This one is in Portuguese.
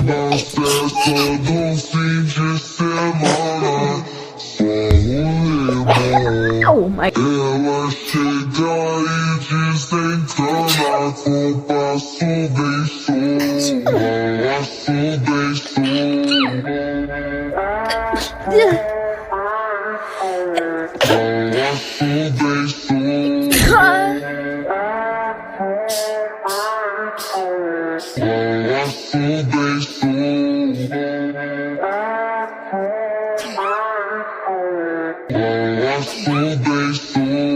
na festa do fim de semana. Só rolê bom. Oh my. Ela chega e desencana com passo bem solto. Passo bem solto. Passo bem solto. Passo bem solto. Passo bem solto.